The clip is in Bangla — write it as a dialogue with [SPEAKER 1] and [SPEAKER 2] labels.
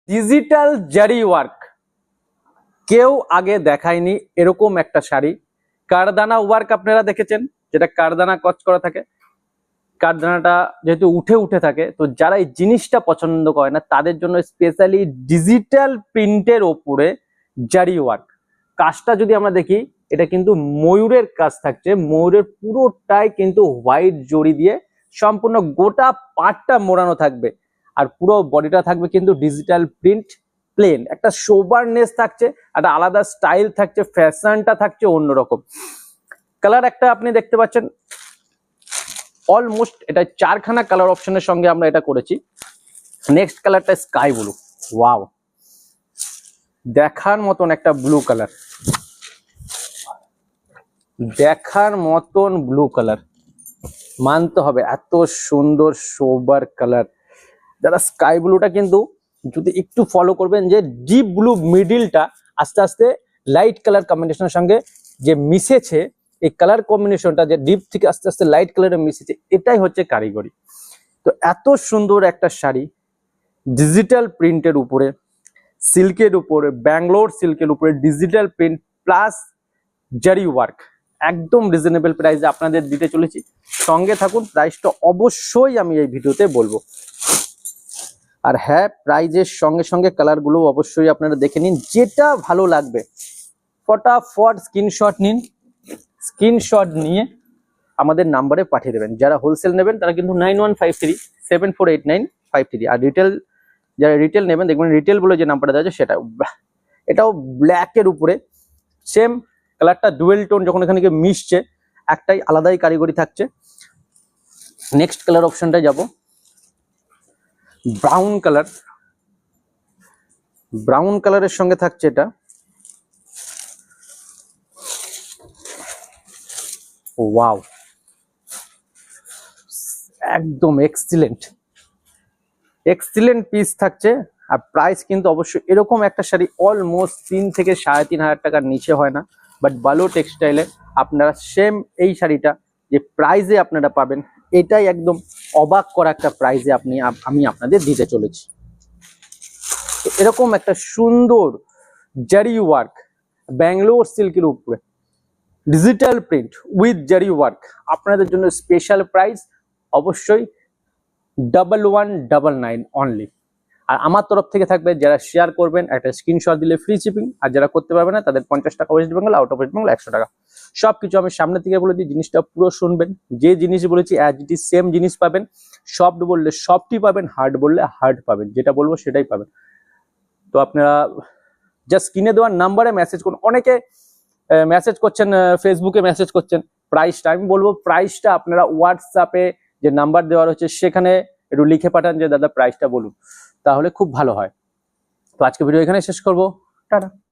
[SPEAKER 1] ডিজিটাল জারি ওয়ার্ক কেউ আগে দেখায়নি এরকম একটা শাড়ি। কারদানা ওয়ার্ক আপনারা দেখেছেন, যেটা কারদানা কাজ করা থাকে, কারদানাটা যেহেতু উঠে উঠে থাকে, তো যারা এই জিনিসটা পছন্দ করে না তাদের জন্য স্পেশালি ডিজিটাল প্রিন্টের ওপরে জারি ওয়ার্ক। কাজটা যদি আমরা দেখি, এটা কিন্তু ময়ূরের কাজ থাকছে, ময়ূরের পুরোটাই কিন্তু হোয়াইট জড়ি দিয়ে সম্পূর্ণ গোটা পাটটা মোড়ানো থাকবে, আর পুরো বডিটা থাকবে কিন্তু ডিজিটাল প্রিন্ট প্লেন। একটা সোবারনেস থাকছে, একটা আলাদা স্টাইল থাকছে, ফ্যাশনটা থাকছে অন্যরকম। কালার একটা আপনি দেখতে পাচ্ছেন, অলমোস্ট এটা 4খানা কালার অপশনের সঙ্গে আমরা এটা করেছি। নেক্সট কালারটা স্কাই ব্লু। ওয়াও, দেখার মতন একটা ব্লু কালার, দেখার মতন ব্লু কালার, মানতে হবে এত সুন্দর সোবার কালার। যারা স্কাই ব্লুটা কিন্তু যদি একটু ফলো করবেন, যে ডিপ ব্লু মিডিলটা আস্তে আস্তে লাইট কালার কম্বিনেশনের সঙ্গে যে মিশেছে, এই কালার কম্বিনেশনটা যে ডিপ থেকে আস্তে আস্তে লাইট কালারে মিশেছে, এটাই হচ্ছে কারিগরি। তো এত সুন্দর একটা শাড়ি ডিজিটাল প্রিন্টের উপরে, সিল্কের উপরে, ব্যাঙ্গালোর সিল্কের উপরে ডিজিটাল প্রিন্ট প্লাস জারি ওয়ার্ক, একদম রিজনেবল প্রাইসে আপনাদের দিতে চলেছি। সঙ্গে থাকুন, প্রাইসটা অবশ্যই আমি এই ভিডিওতে বলবো। আর হ্যাঁ, প্রাইজের সঙ্গে সঙ্গে কালারগুলো অবশ্যই আপনারা দেখে নিন, যেটা ভালো লাগবে ফটাফট স্ক্রিনশট নিন। স্ক্রিনশট নিয়ে আমাদের নাম্বারে পাঠিয়ে দেবেন। যারা হোলসেল নেবেন তারা কিন্তু 9153748953, আর যারা রিটেল নেবেন দেখবেন রিটেল বলে যে নাম্বারটা দেওয়া আছে সেটা। এটাও ব্ল্যাকের উপরে সেম কালারটা ডুয়েল টোন, যখন এখানে মিশছে একটাই আলাদাই কারিগরি থাকছে। নেক্সট কালার অপশনটায় যাব, ব্রাউন কালার। ব্রাউন কালারের সঙ্গে থাকছে এটা ওয়াও, একদম এক্সিলেন্ট এক্সিলেন্ট পিস থাকছে। আর প্রাইস কিন্তু অবশ্যই এরকম একটা শাড়ি অলমোস্ট 3 থেকে 3,500 টাকার নিচে হয় না। বাট বালো টেক্সটাইলে আপনারা সেম এই শাড়িটা যে প্রাইজে আপনারা পাবেন, এটাই একদম অবাক করা একটা প্রাইজে আমি আপনাদের দিতে চলেছি। তো এরকম একটা সুন্দর জারি ওয়ার্ক ব্যাঙ্গালোর সিল্কের উপরে ডিজিটাল প্রিন্ট উইথ জারি ওয়ার্ক, আপনাদের জন্য স্পেশাল প্রাইস অবশ্যই 1199 অনলি। আর আমার তরফ থেকে থাকবে, যারা শেয়ার করবেন একটা স্ক্রিনশট দিলে ফ্রি শিপিং, আর যারা করতে পারবে না তাদের 50 টাকা West Bengal, out of West Bengal 100 টাকা। সবকিছু আমি সামনে থেকে বলে দিই, জিনিসটা পুরো শুনবেন। যে জিনিস বলেছি অ্যাজ ইট ইজ সেম জিনিস পাবেন। সফট বললে সফটই পাবেন, হার্ড বললে হার্ড পাবেন, যেটা বলবো সেটাই পাবেন। তো আপনারা জাস্ট স্ক্রিনে দেওয়ার নাম্বারে মেসেজ করুন। অনেকে মেসেজ করছেন, ফেসবুকে মেসেজ করছেন, প্রাইসটা আমি বলবো প্রাইসটা আপনারা হোয়াটসঅ্যাপে যে নাম্বার দেওয়া রয়েছে সেখানে একটু লিখে পাঠান যে দাদা প্রাইসটা বলুন, তাহলে খুব ভালো হয়। তো আজকে ভিডিও এখানে শেষ করবো, টাটা।